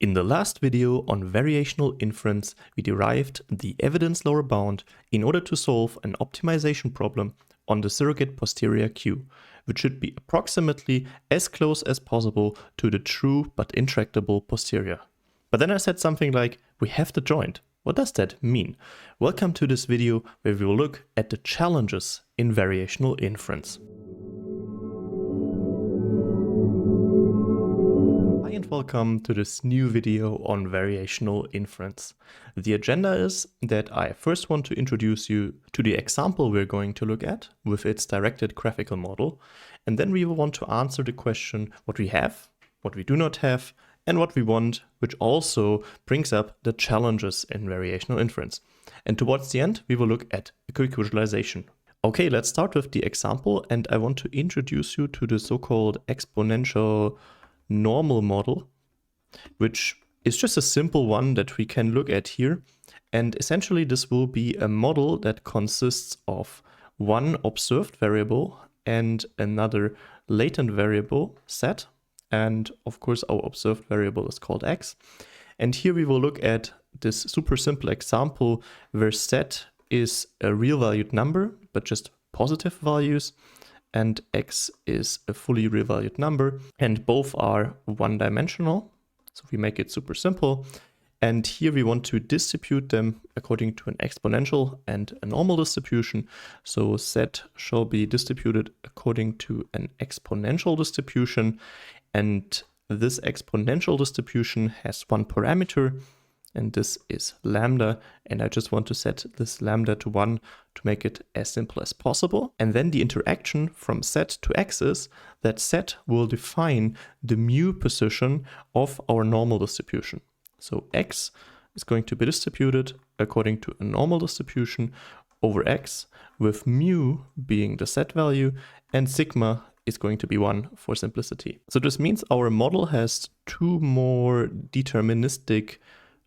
In the last video on variational inference, we derived the evidence lower bound in order to solve an optimization problem on the surrogate posterior Q, which should be approximately as close as possible to the true but intractable posterior. But then I said something like, we have the joint. What does that mean? Welcome to this video where we will look at the challenges in variational inference. Hi and welcome to this new video on variational inference. The agenda is that I first want to introduce you to the example we're going to look at with its directed graphical model, and then we will want to answer the question what we have, what we do not have, and what we want, which also brings up the challenges in variational inference. And towards the end, we will look at a quick visualization. Okay, let's start with the example, and I want to introduce you to the so-called Exponential-Normal Model, which is just a simple one that we can look at here. And essentially, this will be a model that consists of one observed variable and another latent variable set. And of course, our observed variable is called x. And here we will look at this super simple example where set is a real valued number, but just positive values, and x is a fully real valued number, and both are one-dimensional. So we make it super simple. And here we want to distribute them according to an exponential and a normal distribution. So set shall be distributed according to an exponential distribution. And this exponential distribution has one parameter, and this is lambda. And I just want to set this lambda to 1 to make it as simple as possible. And then the interaction from set to x is that set will define the mu position of our normal distribution. So x is going to be distributed according to a normal distribution over x, with mu being the set value and sigma is going to be 1 for simplicity. So this means our model has two more deterministic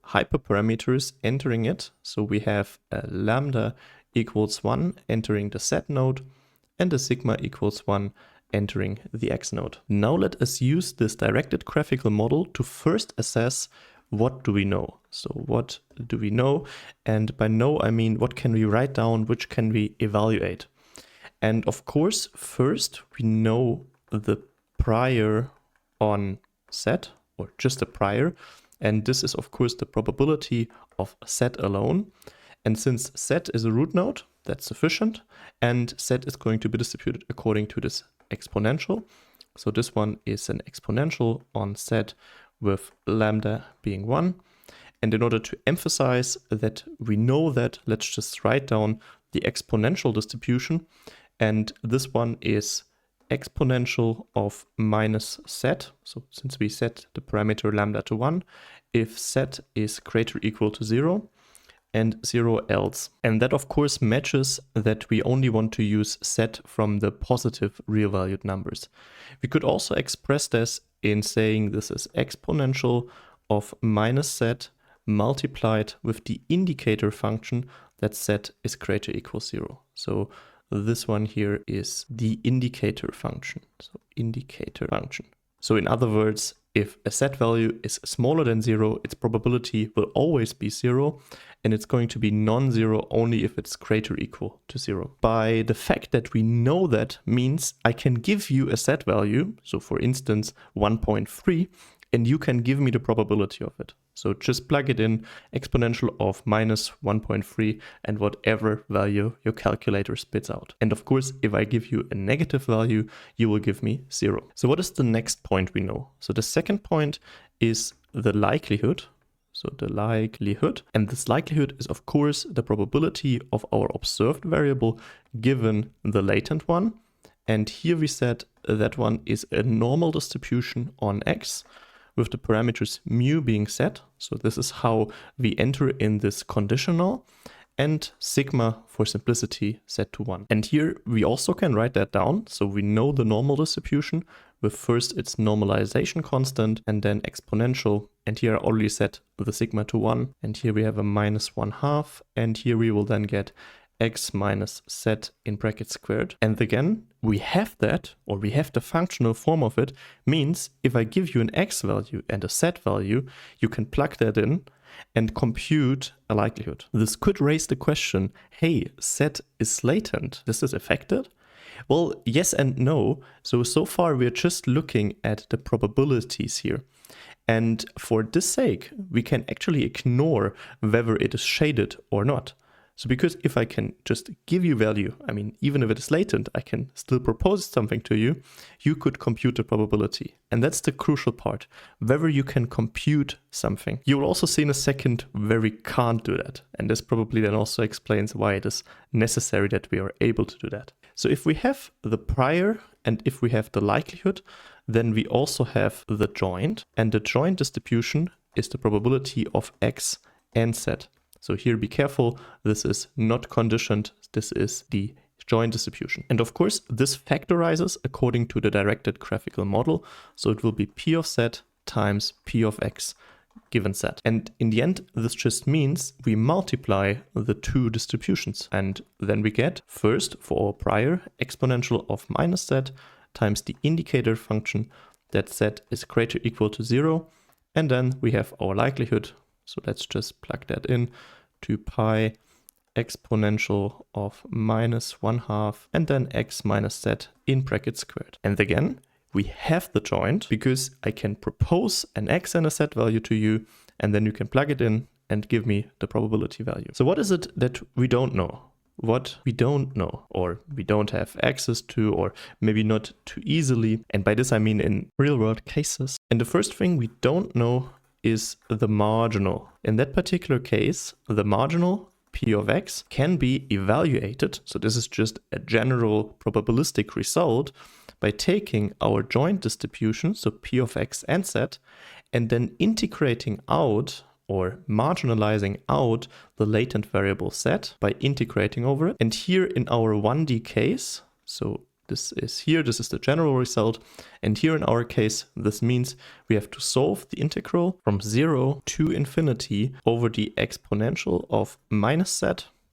hyperparameters entering it. So we have a lambda equals 1 entering the set node and a sigma equals 1 entering the x node. Now let us use this directed graphical model to first assess what do we know. So what do we know? And by know, I mean what can we write down, which can we evaluate? And of course, first we know the prior on set, or just a prior. And this is of course the probability of set alone. And since set is a root node, that's sufficient. And set is going to be distributed according to this exponential. So this one is an exponential on set with lambda being 1. And in order to emphasize that we know that, let's just write down the exponential distribution. And this one is exponential of minus set. So since we set the parameter lambda to 1, if set is greater or equal to 0 and 0 else. And that of course matches that we only want to use set from the positive real valued numbers. We could also express this in saying this is exponential of minus set multiplied with the indicator function that set is greater or equal 0. So this one here is the indicator function. So indicator function. So in other words, if a set value is smaller than 0, its probability will always be 0, and it's going to be non-zero only if it's greater or equal to 0. By the fact that we know that means I can give you a set value, so for instance 1.3, and you can give me the probability of it. So just plug it in, exponential of minus 1.3 and whatever value your calculator spits out. And of course, if I give you a negative value, you will give me 0. So what is the next point we know? So the second point is the likelihood. So the likelihood, and this likelihood is of course the probability of our observed variable given the latent one. And here we said that one is a normal distribution on x, with the parameters mu being set. So this is how we enter in this conditional, and sigma for simplicity set to 1. And here we also can write that down. So we know the normal distribution with first its normalization constant and then exponential. And here I already set the sigma to 1. And here we have a minus 1/2. And here we will then get x minus set in brackets squared. And again, we have that, or we have the functional form of it, means if I give you an x value and a z value, you can plug that in and compute a likelihood. This could raise the question, hey, z is latent. Is this affected? Well, yes and no. So far we're just looking at the probabilities here. And for this sake, we can actually ignore whether it is shaded or not. So because if I can just give you value, I mean, even if it is latent, I can still propose something to you, you could compute the probability. And that's the crucial part, whether you can compute something. You will also see in a second where we can't do that. And this probably then also explains why it is necessary that we are able to do that. So if we have the prior and if we have the likelihood, then we also have the joint. And the joint distribution is the probability of x and z. So here be careful, this is not conditioned, this is the joint distribution. And of course, this factorizes according to the directed graphical model. So it will be p of z times p of x given z. And in the end, this just means we multiply the two distributions. And then we get, first, for our prior, exponential of minus z times the indicator function that z is greater or equal to 0. And then we have our likelihood. So let's just plug that in to pi exponential of minus 1/2 and then x minus z in brackets squared. And again, we have the joint because I can propose an x and a z value to you, and then you can plug it in and give me the probability value. So what is it that we don't know? What we don't know, or we don't have access to, or maybe not too easily. And by this I mean in real world cases. And the first thing we don't know is the marginal. In that particular case, the marginal p of x can be evaluated. So this is just a general probabilistic result by taking our joint distribution, so p of x and z, and then integrating out or marginalizing out the latent variable z by integrating over it. And here in our 1D case, so this is the general result. And here in our case, this means we have to solve the integral from 0 to infinity over the exponential of minus z.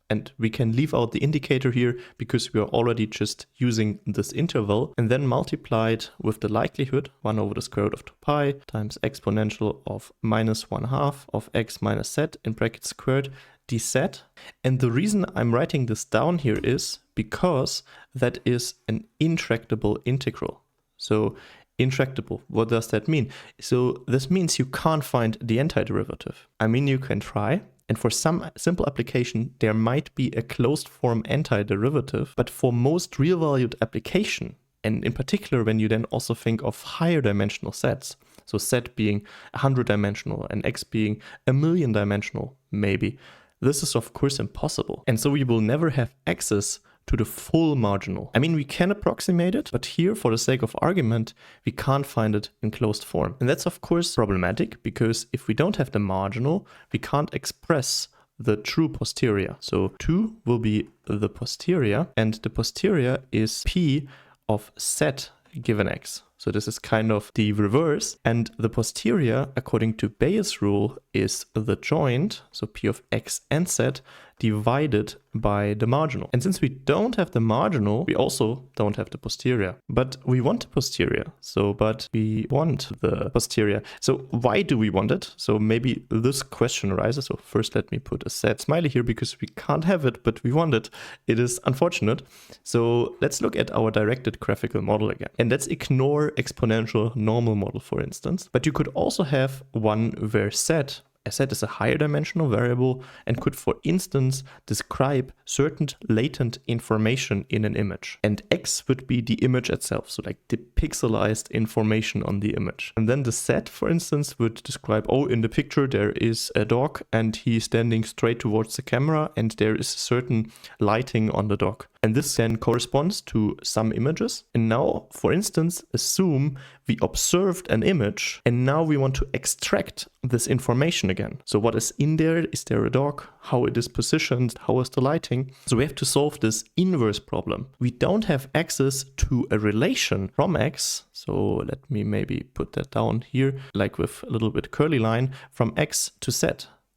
And we can leave out the indicator here because we are already just using this interval, and then multiply it with the likelihood, 1 over the square root of 2 pi times exponential of minus 1/2 of x minus z in brackets squared dz. And the reason I'm writing this down here is because that is an intractable integral. So intractable, what does that mean? So this means you can't find the antiderivative. I mean, you can try. And for some simple application, there might be a closed form antiderivative, but for most real valued application, and in particular when you then also think of higher dimensional sets, so z being 100 dimensional and x being 1,000,000 dimensional, maybe, this is of course impossible. And so we will never have access to the full marginal. I mean, we can approximate it, but here, for the sake of argument, we can't find it in closed form. And that's of course problematic, because if we don't have the marginal, we can't express the true posterior. So 2 will be the posterior, and the posterior is p of z given x. So this is kind of the reverse, and the posterior, according to Bayes' rule, is the joint, so p of x and z, divided by the marginal. And since we don't have the marginal, we also don't have the posterior. But we want the posterior, but we want the posterior. So why do we want it? So maybe this question arises. So first let me put a sad smiley here because we can't have it, but we want it. It is unfortunate. So let's look at our directed graphical model again. And let's ignore exponential-normal model, for instance. But you could also have one where z is a higher dimensional variable and could, for instance, describe certain latent information in an image. And x would be the image itself, so like the pixelized information on the image. And then the z, for instance, would describe, oh, in the picture there is a dog and he's standing straight towards the camera and there is certain lighting on the dog. And this then corresponds to some images. And now, for instance, assume we observed an image and now we want to extract this information again. So what is in there? Is there a dog? How it is positioned? How is the lighting? So we have to solve this inverse problem. We don't have access to a relation from x. So let me maybe put that down here, like with a little bit curly line, from x to z.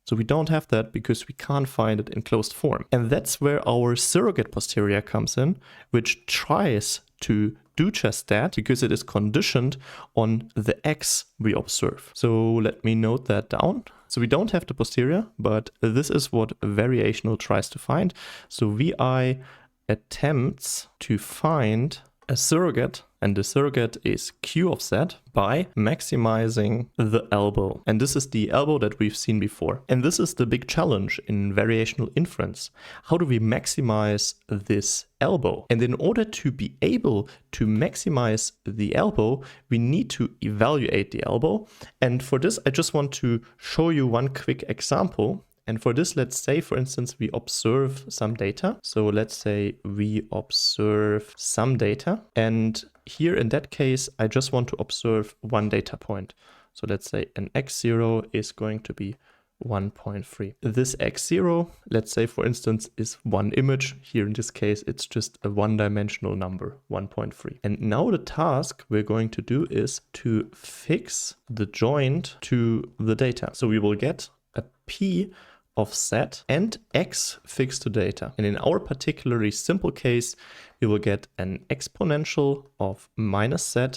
So we don't have that because we can't find it in closed form. And that's where our surrogate posterior comes in, which tries to do just that because it is conditioned on the x we observe. So let me note that down. So we don't have the posterior, but this is what variational tries to find. So VI attempts to find a surrogate, and the surrogate is Q of Z, by maximizing the elbow. And this is the elbow that we've seen before. And this is the big challenge in variational inference. How do we maximize this elbow? And in order to be able to maximize the elbow, we need to evaluate the elbow. And for this, I just want to show you one quick example. And for this, let's say, for instance, we observe some data. So let's say we observe some data. And here in that case, I just want to observe one data point. So let's say an x0 is going to be 1.3. This x0, let's say, for instance, is one image. Here in this case, it's just a one-dimensional number, 1.3. And now the task we're going to do is to fix the joint to the data. So we will get a p of z and x fixed to data. And in our particularly simple case, we will get an exponential of minus z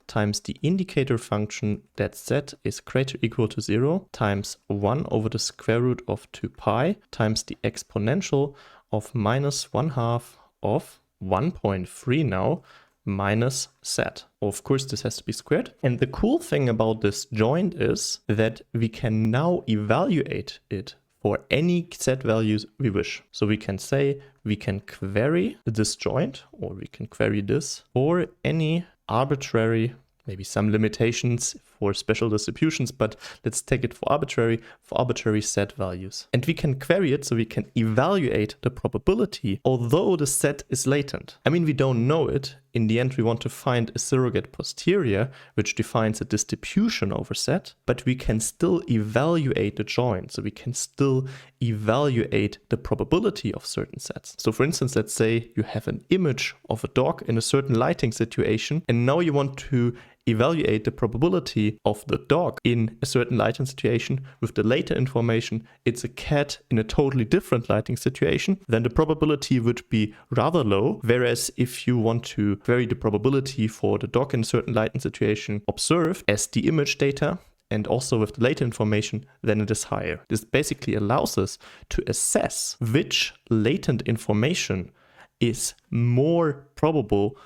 times the indicator function that z is greater or equal to 0 times 1 over the square root of 2 pi times the exponential of minus 1/2 of 1.3 now minus z. Of course, this has to be squared. And the cool thing about this joint is that we can now evaluate it for any z values we wish. So we can say we can query this joint, or we can query this for any arbitrary, maybe some limitations for special distributions, but let's take it for arbitrary z values. And we can query it so we can evaluate the probability, although the z is latent. I mean, we don't know it. In the end, we want to find a surrogate posterior, which defines a distribution over z, but we can still evaluate the joint. So we can still evaluate the probability of certain sets. So for instance, let's say you have an image of a dog in a certain lighting situation, and now you want to evaluate the probability of the dog in a certain lighting situation with the later information. It's a cat in a totally different lighting situation. Then the probability would be rather low. Whereas if you want to vary the probability for the dog in a certain lighting situation observed as the image data, and also with the later information, then it is higher. This basically allows us to assess which latent information is more probable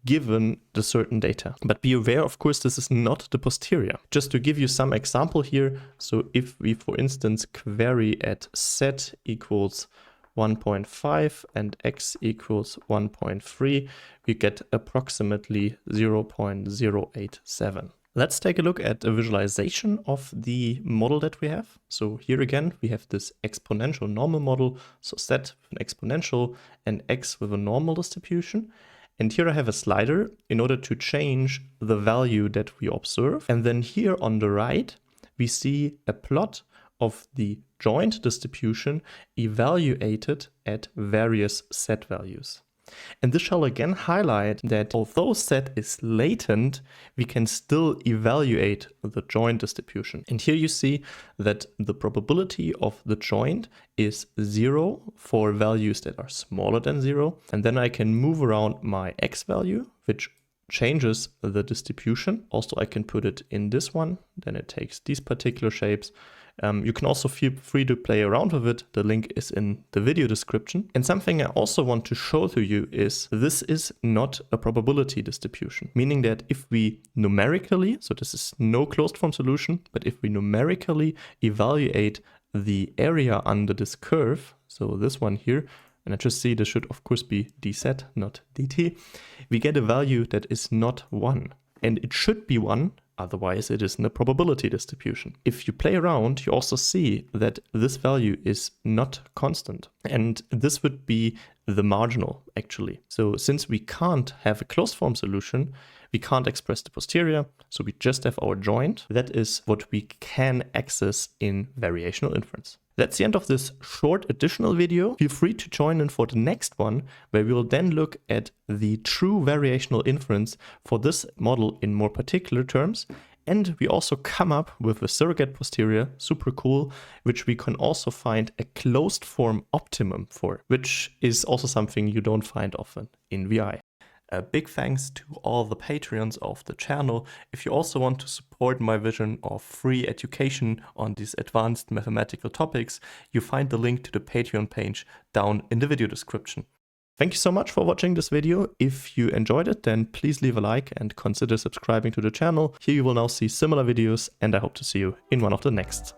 given the certain data. But be aware, of course, this is not the posterior. Just to give you some example here, so if we, for instance, query at z equals 1.5 and x equals 1.3, we get approximately 0.087. Let's take a look at a visualization of the model that we have. So here again, we have this exponential normal model, so z with an exponential and x with a normal distribution. And here I have a slider in order to change the value that we observe. And then here on the right, we see a plot of the joint distribution evaluated at various z values. And this shall again highlight that although z is latent, we can still evaluate the joint distribution. And here you see that the probability of the joint is 0 for values that are smaller than 0. And then I can move around my x value, which changes the distribution. Also, I can put it in this one, then it takes these particular shapes. You can also feel free to play around with it. The link is in the video description. And something I also want to show to you is this is not a probability distribution, meaning that if we numerically, so this is no closed form solution, but if we numerically evaluate the area under this curve, so this one here, and I just see this should of course be dz, not dt, we get a value that is not 1. And it should be 1, otherwise it isn't a probability distribution. If you play around, you also see that this value is not constant. And this would be the marginal, actually. So since we can't have a closed form solution, we can't express the posterior, so we just have our joint. That is what we can access in variational inference. That's the end of this short additional video. Feel free to join in for the next one, where we will then look at the true variational inference for this model in more particular terms. And we also come up with a surrogate posterior, super cool, which we can also find a closed form optimum for, which is also something you don't find often in VI. A big thanks to all the Patreons of the channel. If you also want to support my vision of free education on these advanced mathematical topics, you find the link to the Patreon page down in the video description. Thank you so much for watching this video. If you enjoyed it, then please leave a like and consider subscribing to the channel. Here you will now see similar videos, and I hope to see you in one of the next.